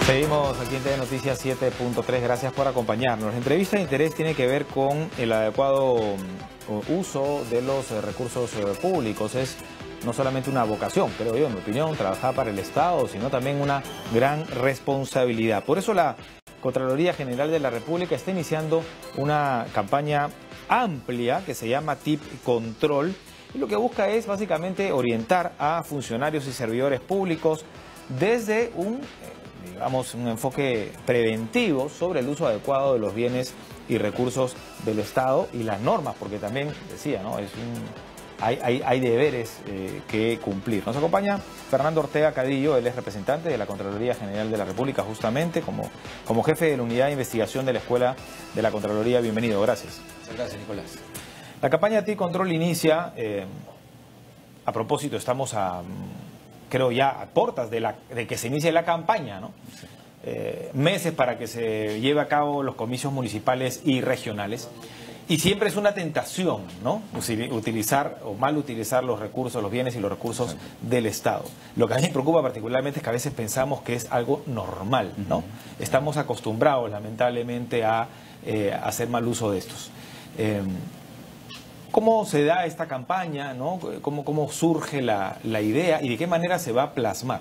Seguimos aquí en TV Noticias 7.3, gracias por acompañarnos. La entrevista de interés tiene que ver con el adecuado uso de los recursos públicos. Es no solamente una vocación, creo yo, en mi opinión, trabajar para el Estado, sino también una gran responsabilidad. Por eso la Contraloría General de la República está iniciando una campaña amplia que se llama TIP Control, y lo que busca es básicamente orientar a funcionarios y servidores públicos desde un enfoque preventivo sobre el uso adecuado de los bienes y recursos del Estado y las normas, porque también, decía, ¿no? Hay deberes que cumplir. Nos acompaña Fernando Ortega Cadillo, él es representante de la Contraloría General de la República, justamente como jefe de la Unidad de Investigación de la Escuela de la Contraloría. Bienvenido, gracias. Muchas gracias, Nicolás. La campaña TIP Control inicia, a propósito, estamos creo ya a puertas de que se inicie la campaña, ¿no? Sí. Meses para que se lleve a cabo los comicios municipales y regionales. Y siempre es una tentación, ¿no? Utilizar o mal utilizar los recursos, los bienes y los recursos del Estado. Lo que a mí me preocupa particularmente es que a veces pensamos que es algo normal, ¿no? Estamos acostumbrados, lamentablemente, a hacer mal uso de estos. ¿Cómo se da esta campaña, ¿no? ¿Cómo surge la idea y de qué manera se va a plasmar?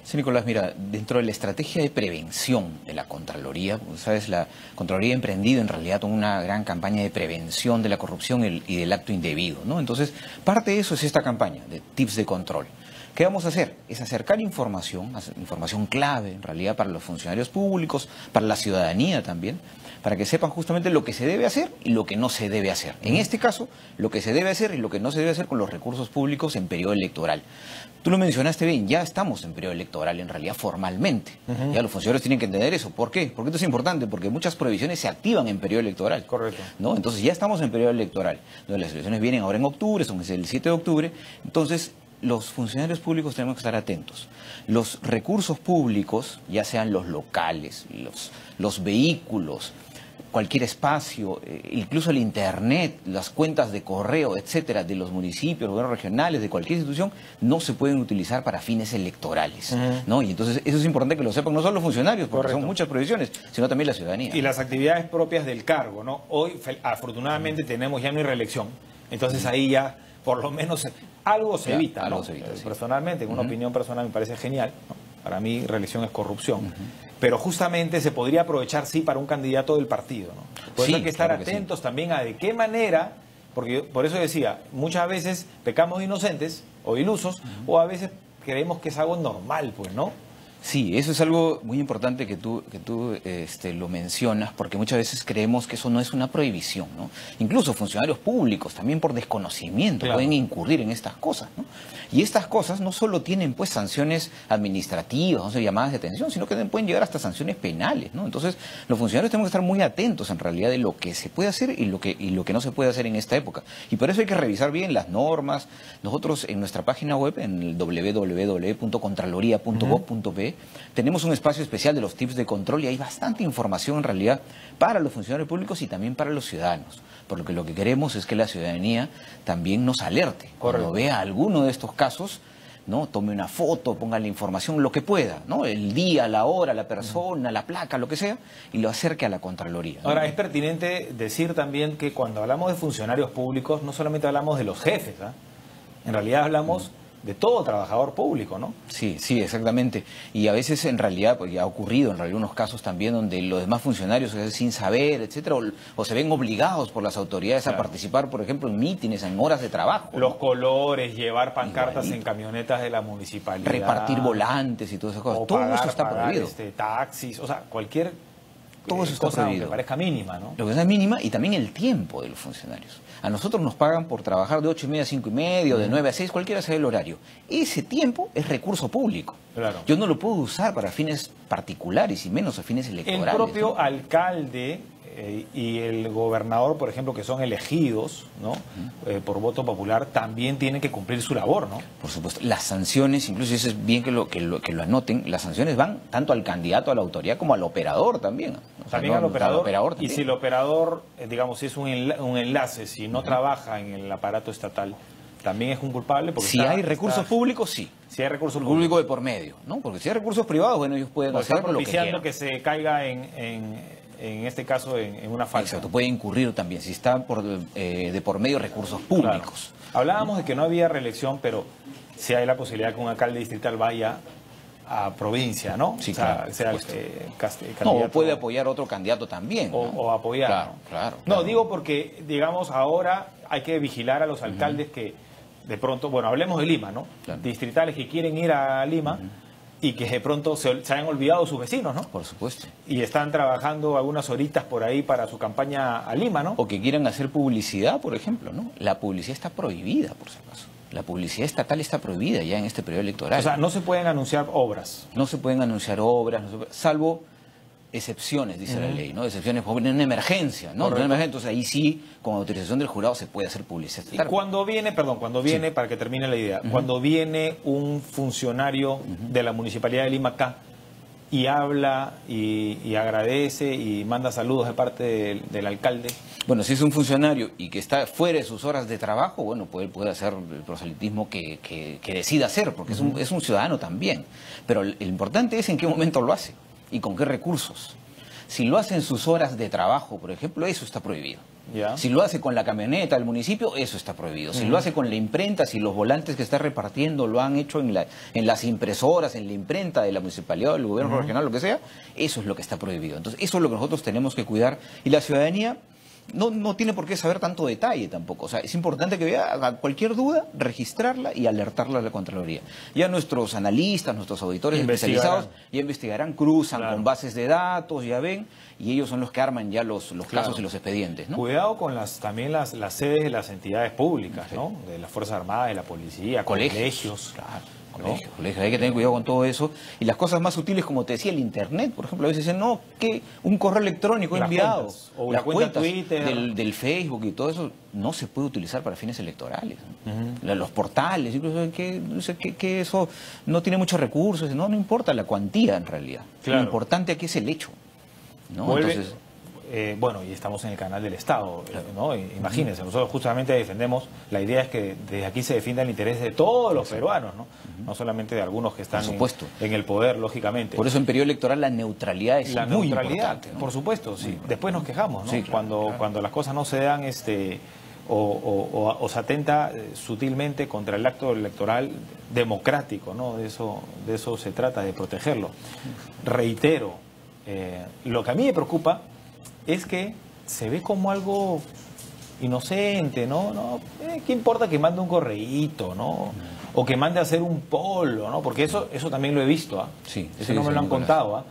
Sí, Nicolás, mira, dentro de la estrategia de prevención de la Contraloría, sabes, la Contraloría ha emprendido en realidad una gran campaña de prevención de la corrupción y del acto indebido, ¿no? Entonces, parte de eso es esta campaña de tips de control. ¿Qué vamos a hacer? Es acercar información clave en realidad para los funcionarios públicos, para la ciudadanía también, para que sepan justamente lo que se debe hacer y lo que no se debe hacer. En este caso, lo que se debe hacer y lo que no se debe hacer con los recursos públicos en periodo electoral. Tú lo mencionaste bien, ya estamos en periodo electoral en realidad formalmente. Ya los funcionarios tienen que entender eso. ¿Por qué? Porque esto es importante, porque muchas prohibiciones se activan en periodo electoral. Correcto. ¿No? Entonces ya estamos en periodo electoral. Las elecciones vienen ahora en octubre, son el 7 de octubre. Entonces, los funcionarios públicos tenemos que estar atentos. Los recursos públicos, ya sean los locales, los vehículos, cualquier espacio, incluso el internet, las cuentas de correo, etcétera, de los municipios, gobiernos regionales, de cualquier institución, no se pueden utilizar para fines electorales, ¿no? Y entonces eso es importante que lo sepan no solo los funcionarios, porque son muchas prohibiciones, sino también la ciudadanía. Y las actividades propias del cargo, ¿no? Hoy, afortunadamente, tenemos ya no hay reelección, entonces ahí ya, por lo menos, algo se evita, ¿no? Algo se evita, sí. Personalmente, en una opinión personal, me parece genial, ¿no? Para mí, reelección es corrupción. Pero justamente se podría aprovechar, sí, para un candidato del partido, ¿no? Por eso hay que estar atentos también a de qué manera, porque por eso decía, muchas veces pecamos de inocentes o ilusos, o a veces creemos que es algo normal, pues, ¿no? Sí, eso es algo muy importante que tú lo mencionas, porque muchas veces creemos que eso no es una prohibición, ¿no? Incluso funcionarios públicos, también por desconocimiento, pueden incurrir en estas cosas, ¿no? Y estas cosas no solo tienen, pues, sanciones administrativas, no sé, llamadas de atención, sino que pueden llegar hasta sanciones penales, ¿no? Entonces, los funcionarios tenemos que estar muy atentos, en realidad, de lo que se puede hacer y lo que no se puede hacer en esta época. Y por eso hay que revisar bien las normas. Nosotros, en nuestra página web, en el www.contraloría.gov.pe, tenemos un espacio especial de los tips de control y hay bastante información en realidad para los funcionarios públicos y también para los ciudadanos. Porque lo que queremos es que la ciudadanía también nos alerte. Cuando vea alguno de estos casos, ¿no? Tome una foto, ponga la información, lo que pueda, ¿no? El día, la hora, la persona, la placa, lo que sea, y lo acerque a la Contraloría, ¿no? Ahora, es pertinente decir también que cuando hablamos de funcionarios públicos, no solamente hablamos de los jefes, ¿eh? En realidad hablamos de todo trabajador público, ¿no? Sí, sí, exactamente. Y a veces en realidad, pues ya ha ocurrido en algunos casos también donde los demás funcionarios, sin saber, etcétera, o se ven obligados por las autoridades a participar, por ejemplo, en mítines, en horas de trabajo. Los colores, llevar pancartas en camionetas de la municipalidad. Repartir volantes y todas esas cosas. O todo eso está prohibido. Taxis, o sea, cualquier todo eso está prohibido. Que parezca mínima, ¿no? Lo que es mínima y también el tiempo de los funcionarios. A nosotros nos pagan por trabajar de 8:30 a 5:30, de 9 a 6, cualquiera sea el horario. Ese tiempo es recurso público. Claro. Yo no lo puedo usar para fines particulares y menos a fines electorales. El propio, ¿no?, alcalde y el gobernador, por ejemplo, que son elegidos, ¿no?, por voto popular, también tienen que cumplir su labor, ¿no? Por supuesto. Las sanciones, incluso eso es bien que lo anoten, las sanciones van tanto al candidato a la autoridad como al operador también. O sea, también no, al operador. También. Y si el operador, digamos, si es un enlace, si no trabaja en el aparato estatal, también es un culpable. Porque si hay recursos públicos, sí. Si hay recursos públicos de por medio, ¿no? Porque si hay recursos privados, bueno, ellos pueden hacer lo que quieran. Que se caiga en este caso en una falta. Exacto, puede incurrir también, si está de por medio recursos públicos. Claro. Hablábamos de que no había reelección, pero sí hay la posibilidad que un alcalde distrital vaya a provincia, ¿no? Sí, o sea, claro, sea no, o puede apoyar a otro candidato también. O apoyar. Claro, claro. No, digo porque, digamos, ahora hay que vigilar a los alcaldes que de pronto, bueno, hablemos de Lima, ¿no? Claro. Distritales que quieren ir a Lima y que de pronto se hayan olvidado sus vecinos, ¿no? Por supuesto. Y están trabajando algunas horitas por ahí para su campaña a Lima, ¿no? O que quieran hacer publicidad, por ejemplo, ¿no? La publicidad está prohibida, por si acaso. La publicidad estatal está prohibida ya en este periodo electoral. O sea, no se pueden anunciar obras. No se pueden anunciar obras, salvo excepciones, dice la ley, ¿no? Excepciones por una emergencia, ¿no? Entonces ahí sí, con autorización del jurado, se puede hacer publicidad estatal. Y cuando viene, sí, para que termine la idea, cuando viene un funcionario de la Municipalidad de Lima acá y habla y agradece y manda saludos de parte del alcalde. Bueno, si es un funcionario y que está fuera de sus horas de trabajo, bueno, puede hacer el proselitismo que decida hacer, porque es un ciudadano también. Pero lo importante es en qué momento lo hace y con qué recursos. Si lo hace en sus horas de trabajo, por ejemplo, eso está prohibido. ¿Ya? Si lo hace con la camioneta del municipio, eso está prohibido. Si lo hace con la imprenta, si los volantes que está repartiendo lo han hecho en las impresoras, en la imprenta de la municipalidad, del gobierno regional, lo que sea, eso es lo que está prohibido. Entonces, eso es lo que nosotros tenemos que cuidar. Y la ciudadanía no tiene por qué saber tanto detalle tampoco. O sea, es importante que vea cualquier duda, registrarla y alertarla a la Contraloría. Ya nuestros analistas, nuestros auditores especializados ya investigarán, cruzan con bases de datos, ya ven, y ellos son los que arman ya los casos y los expedientes, ¿no? Cuidado con también las sedes de las entidades públicas, ¿no? De las Fuerzas Armadas, de la policía, colegios. Claro. Colegios, hay que tener cuidado con todo eso. Y las cosas más sutiles, como te decía, el Internet, por ejemplo, a veces dicen, no, que un correo electrónico enviado, o la cuenta Twitter, del Facebook y todo eso, no se puede utilizar para fines electorales. Los portales, incluso que eso no tiene muchos recursos, no importa la cuantía en realidad. Lo importante aquí es el hecho, ¿no? Entonces, bueno, y estamos en el canal del Estado, ¿no? Imagínense, nosotros justamente defendemos, la idea es que desde aquí se defienda el interés de todos los peruanos, ¿no? No solamente de algunos que están en el poder, lógicamente. Por eso en periodo electoral la neutralidad es muy importante, ¿no? Por supuesto, sí. Después nos quejamos, ¿no? Sí, cuando las cosas no se dan, o se atenta sutilmente contra el acto electoral democrático, ¿no? De eso se trata, de protegerlo. Reitero, lo que a mí me preocupa es que se ve como algo inocente, ¿no? ¿Qué importa que mande un correíto, ¿no? O que mande a hacer un polo, ¿no? Porque eso también lo he visto, ¿ah? Sí, eso no me lo han contado, ¿ah?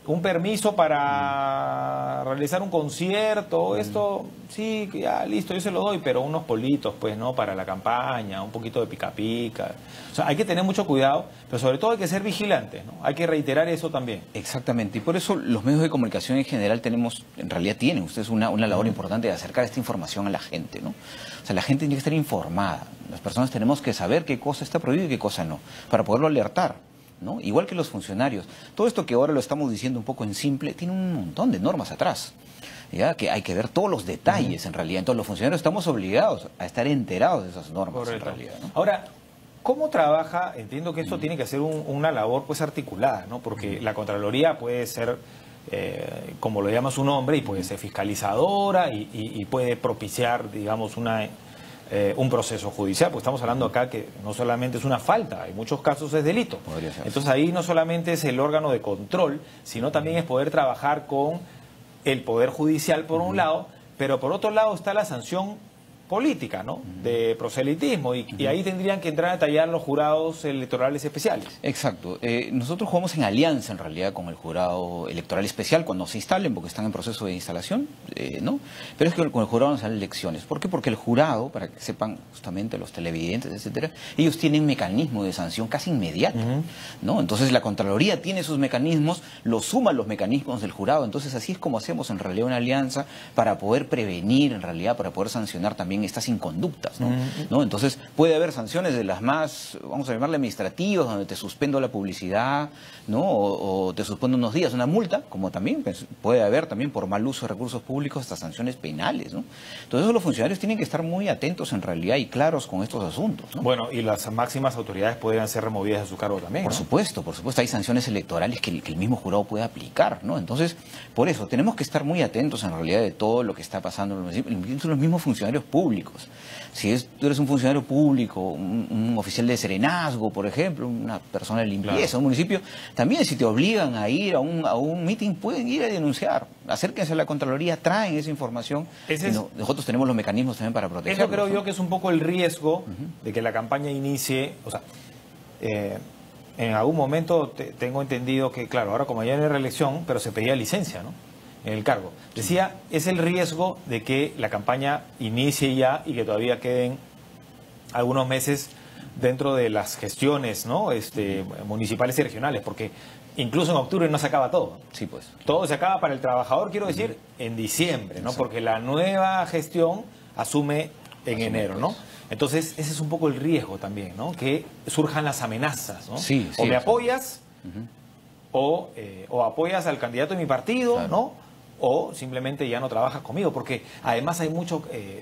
Un permiso para realizar un concierto, esto, sí, ya listo, yo se lo doy, pero unos politos, pues, ¿no? Para la campaña, un poquito de pica pica. O sea, hay que tener mucho cuidado, pero sobre todo hay que ser vigilantes, ¿no? Hay que reiterar eso también. Exactamente, y por eso los medios de comunicación en general en realidad tienen ustedes una labor importante de acercar esta información a la gente, ¿no? O sea, la gente tiene que estar informada, las personas tenemos que saber qué cosa está prohibido y qué cosa no, para poderlo alertar, ¿no? Igual que los funcionarios. Todo esto que ahora lo estamos diciendo un poco en simple, tiene un montón de normas atrás. ¿Ya? Que hay que ver todos los detalles en realidad. Entonces los funcionarios estamos obligados a estar enterados de esas normas. Correcto. En realidad, ¿no? Ahora, ¿cómo trabaja? Entiendo que esto tiene que ser una labor pues articulada, ¿no? Porque la Contraloría puede ser, como lo llama su nombre, y puede ser fiscalizadora y puede propiciar, digamos, un proceso judicial, pues estamos hablando acá que no solamente es una falta, en muchos casos es delito. Entonces ahí no solamente es el órgano de control, sino también es poder trabajar con el Poder Judicial por un lado, pero por otro lado está la sanción política, ¿no? De proselitismo, y ahí tendrían que entrar a detallar los jurados electorales especiales. Exacto. Nosotros jugamos en alianza en realidad con el jurado electoral especial cuando se instalen, porque están en proceso de instalación, ¿no? Pero es que con el jurado no salen elecciones. ¿Por qué? Porque el jurado, para que sepan justamente los televidentes, etcétera, ellos tienen mecanismo de sanción casi inmediata, ¿no? Entonces la Contraloría tiene sus mecanismos, los suman los mecanismos del jurado, entonces así es como hacemos en realidad una alianza para poder prevenir, en realidad, para poder sancionar también también estas inconductas, ¿no? Entonces puede haber sanciones de las más, vamos a llamarle administrativas, donde te suspendo la publicidad, ¿no? O te suspendo unos días una multa, como también pues, puede haber también por mal uso de recursos públicos hasta sanciones penales, ¿no? Entonces los funcionarios tienen que estar muy atentos en realidad y claros con estos asuntos, ¿no? Bueno, y las máximas autoridades podrían ser removidas de su cargo también, Por supuesto, hay sanciones electorales que el mismo jurado puede aplicar, ¿no? Entonces, por eso, tenemos que estar muy atentos en realidad de todo lo que está pasando en los mismos funcionarios públicos. Si tú eres un funcionario público, un oficial de serenazgo, por ejemplo, una persona de limpieza, un municipio, también si te obligan a ir a un meeting, pueden ir a denunciar. Acérquense a la Contraloría, traen esa información. Nosotros tenemos los mecanismos también para protegerlos. Eso creo yo que es un poco el riesgo de que la campaña inicie, o sea, en algún momento tengo entendido que, claro, ahora como ya no hay reelección, pero se pedía licencia, ¿no? En el cargo. Decía, es el riesgo de que la campaña inicie ya y que todavía queden algunos meses dentro de las gestiones, ¿no? Municipales y regionales, porque incluso en octubre no se acaba todo. Sí, pues. Todo se acaba para el trabajador, quiero decir, en diciembre, ¿no? Porque la nueva gestión asume en enero, ¿no? Entonces, ese es un poco el riesgo también, ¿no? Que surjan las amenazas, ¿no? Sí, o me apoyas, o apoyas al candidato de mi partido, claro, ¿no? O simplemente ya no trabajas conmigo, porque además hay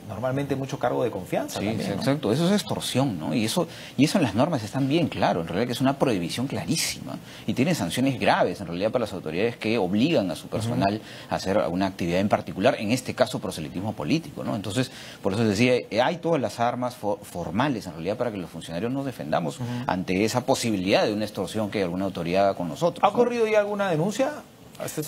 normalmente mucho cargo de confianza. Sí, también, ¿no? Exacto, eso es extorsión, ¿no? Y eso en las normas están bien claro, en realidad que es una prohibición clarísima y tiene sanciones graves en realidad para las autoridades que obligan a su personal a hacer una actividad en particular, en este caso proselitismo político, ¿no? Entonces, por eso decía, hay todas las armas formales en realidad para que los funcionarios nos defendamos ante esa posibilidad de una extorsión que alguna autoridad haga con nosotros. ¿Ha ocurrido ya alguna denuncia?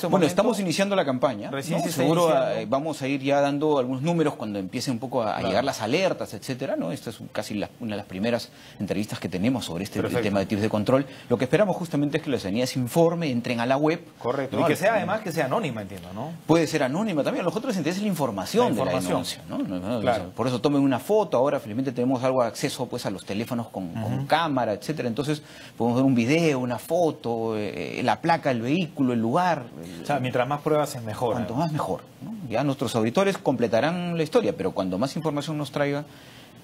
Bueno, estamos iniciando la campaña, ¿no? Seguro vamos a ir ya dando algunos números cuando empiecen un poco a llegar las alertas, etcétera, ¿no? Esta es casi una de las primeras entrevistas que tenemos sobre el tema de tips de control. Lo que esperamos justamente es que la ciudadanía se informe, entren a la web. Correcto, ¿no? Y que sea además que sea anónima, entiendo, ¿no? Puede ser anónima también, a nosotros nos interesa la información de la denuncia, ¿no? Claro. Por eso tomen una foto, ahora felizmente tenemos algo de acceso pues a los teléfonos con cámara, etcétera, entonces podemos ver un video, una foto, la placa del vehículo, el lugar. O sea, mientras más pruebas es mejor. Cuanto más mejor, ¿no? Ya nuestros auditores completarán la historia, pero cuando más información nos traiga,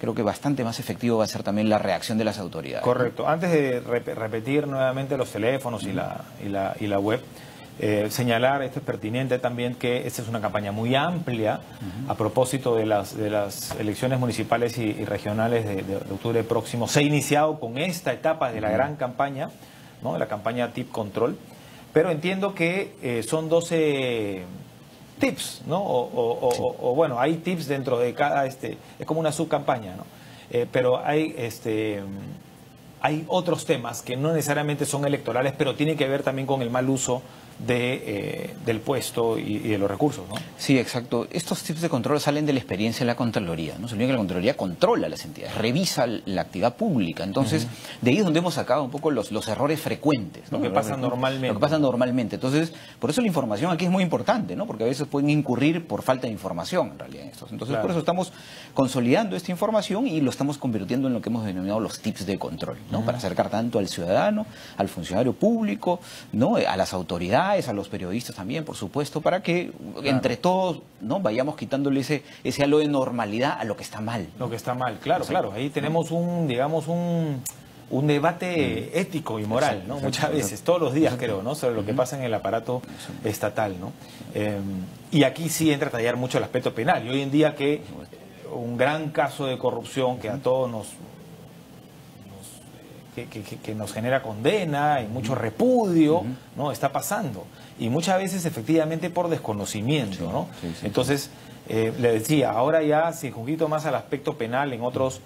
creo que bastante más efectivo va a ser también la reacción de las autoridades. Correcto. ¿No? Antes de repetir nuevamente los teléfonos y la web, señalar, esto es pertinente también, que esta es una campaña muy amplia a propósito de las elecciones municipales y regionales de octubre próximo. Se ha iniciado con esta etapa de la gran campaña, ¿no? De la campaña Tip Control. Pero entiendo que son 12 tips, ¿no? O bueno, hay tips dentro de cada, es como una subcampaña, ¿no? Pero hay otros temas que no necesariamente son electorales, pero tienen que ver también con el mal uso del puesto y de los recursos, ¿no? Sí, exacto. Estos tips de control salen de la experiencia de la Contraloría, ¿no? Se olvida que la Contraloría controla las entidades, revisa la actividad pública. Entonces, de ahí es donde hemos sacado un poco los errores frecuentes, ¿no? Lo que pasa normalmente. Lo que pasa normalmente. Entonces, por eso la información aquí es muy importante, ¿no? Porque a veces pueden incurrir por falta de información, en realidad, en estos. Entonces, claro, por eso estamos consolidando esta información y lo estamos convirtiendo en lo que hemos denominado los tips de control, ¿no? Para acercar tanto al ciudadano, al funcionario público, ¿no? A las autoridades, a los periodistas también, por supuesto, para que entre todos, ¿no? Vayamos quitándole ese halo de normalidad a lo que está mal. Lo que está mal, claro, claro. Ahí tenemos un debate ético y moral, ¿no? Muchas veces, todos los días creo, ¿no? Sobre lo que pasa en el aparato estatal, ¿no? Y aquí sí entra a tallar mucho el aspecto penal. Y hoy en día que un gran caso de corrupción que a todos que nos genera condena y mucho repudio, ¿no? Está pasando. Y muchas veces efectivamente por desconocimiento, ¿no? Entonces, le decía, ahora ya circunscrito más al aspecto penal en otros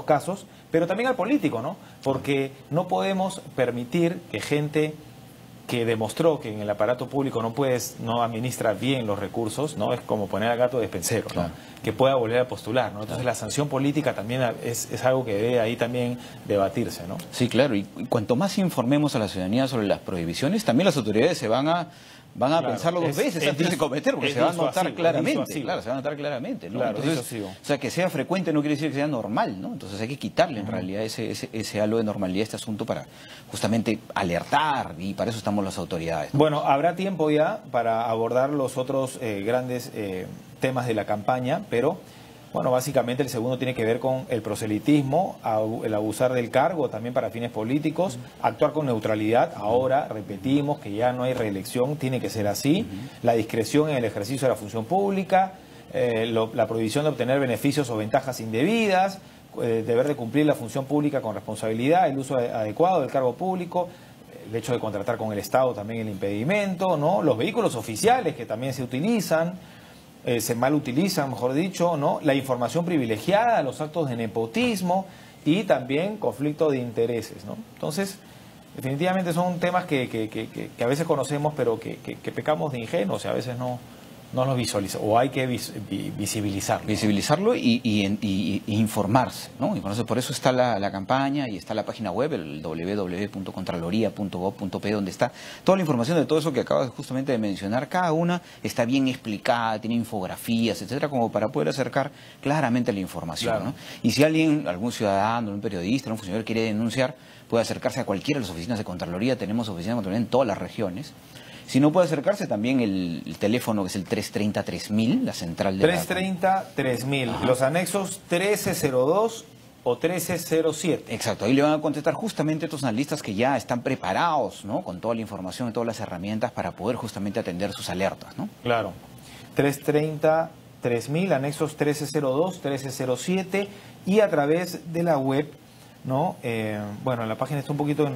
casos, pero también al político, ¿no? Porque no podemos permitir que gente que demostró que en el aparato público no administra bien los recursos, ¿no? Es como poner al gato despensero, ¿no? Que pueda volver a postular, ¿no? Entonces la sanción política también es algo que debe ahí también debatirse, ¿no? Sí, claro, y cuanto más informemos a la ciudadanía sobre las prohibiciones, también las autoridades se van a pensarlo dos veces antes de cometer, porque se va a notar claramente. Claro, se va a notar claramente, ¿no? Claro, entonces, o sea, que sea frecuente no quiere decir que sea normal, ¿no? Entonces hay que quitarle en realidad ese halo de normalidad a este asunto para justamente alertar, y para eso estamos las autoridades, ¿no? Bueno, habrá tiempo ya para abordar los otros grandes temas de la campaña, pero Bueno, básicamente el segundo tiene que ver con el proselitismo, el abusar del cargo también para fines políticos, actuar con neutralidad. Ahora repetimos que ya no hay reelección, tiene que ser así. La discreción en el ejercicio de la función pública, la prohibición de obtener beneficios o ventajas indebidas, deber de cumplir la función pública con responsabilidad, el uso adecuado del cargo público, el hecho de contratar con el Estado también el impedimento, ¿no? Los vehículos oficiales que también se utilizan, se mal utilizan, mejor dicho, ¿no? La información privilegiada, los actos de nepotismo y también conflicto de intereses, ¿no? Entonces, definitivamente son temas que a veces conocemos, pero que pecamos de ingenuos y a veces no los visualizamos, o hay que visibilizarlo. Visibilizarlo y informarse, ¿no? Y por eso está la campaña y está la página web, el www.contraloría.gov.p, donde está toda la información de todo eso que acabas justamente de mencionar. Cada una está bien explicada, tiene infografías, etcétera, como para poder acercar claramente la información, claro, ¿no? Y si alguien, algún ciudadano, un periodista, un funcionario quiere denunciar, puede acercarse a cualquiera de las oficinas de Contraloría. Tenemos oficinas de Contraloría en todas las regiones. Si no puede acercarse, también el teléfono que es el 330-3000, la central de 330-3000, los anexos 1302 o 1307. Exacto, ahí le van a contestar justamente estos analistas que ya están preparados, ¿no? Con toda la información y todas las herramientas para poder justamente atender sus alertas, ¿no? Claro, 330-3000, anexos 1302, 1307 y a través de la web, ¿no? Bueno, la página está un poquito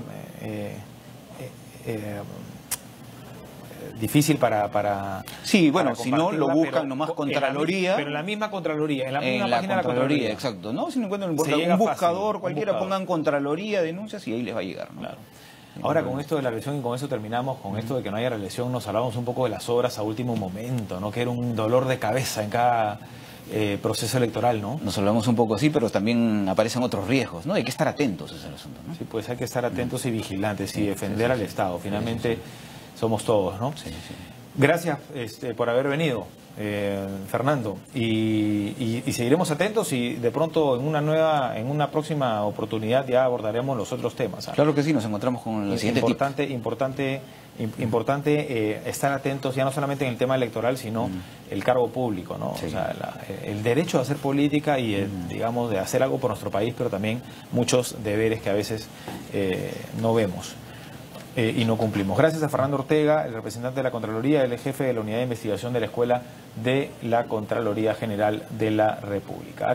difícil para sí, bueno, si no lo buscan nomás Contraloría. Pero en la misma Contraloría, en la misma página de la Contraloría. Exacto, ¿no? Si no encuentran un buscador, fácil, cualquiera, pongan Contraloría, denuncias y ahí les va a llegar, ¿no? Claro. Ahora, con esto de la reelección, y con eso terminamos, con esto de que no haya reelección, nos hablábamos un poco de las obras a último momento, ¿no? Que era un dolor de cabeza en cada proceso electoral, ¿no? Nos hablamos un poco así, pero también aparecen otros riesgos, ¿no? Hay que estar atentos, ese es el asunto, ¿no? Sí, pues hay que estar atentos y vigilantes y defender al Estado. Finalmente somos todos, ¿no? Sí, sí. Gracias por haber venido, Fernando, y seguiremos atentos y de pronto en una próxima oportunidad ya abordaremos los otros temas, ¿sabes? Claro que sí, nos encontramos con el siguiente importante estar atentos ya no solamente en el tema electoral, sino el cargo público, ¿no? Sí. O sea, el derecho a hacer política y digamos, de hacer algo por nuestro país, pero también muchos deberes que a veces no vemos. Y no cumplimos. Gracias a Fernando Ortega, el representante de la Contraloría, el jefe de la Unidad de Investigación de la Escuela de la Contraloría General de la República.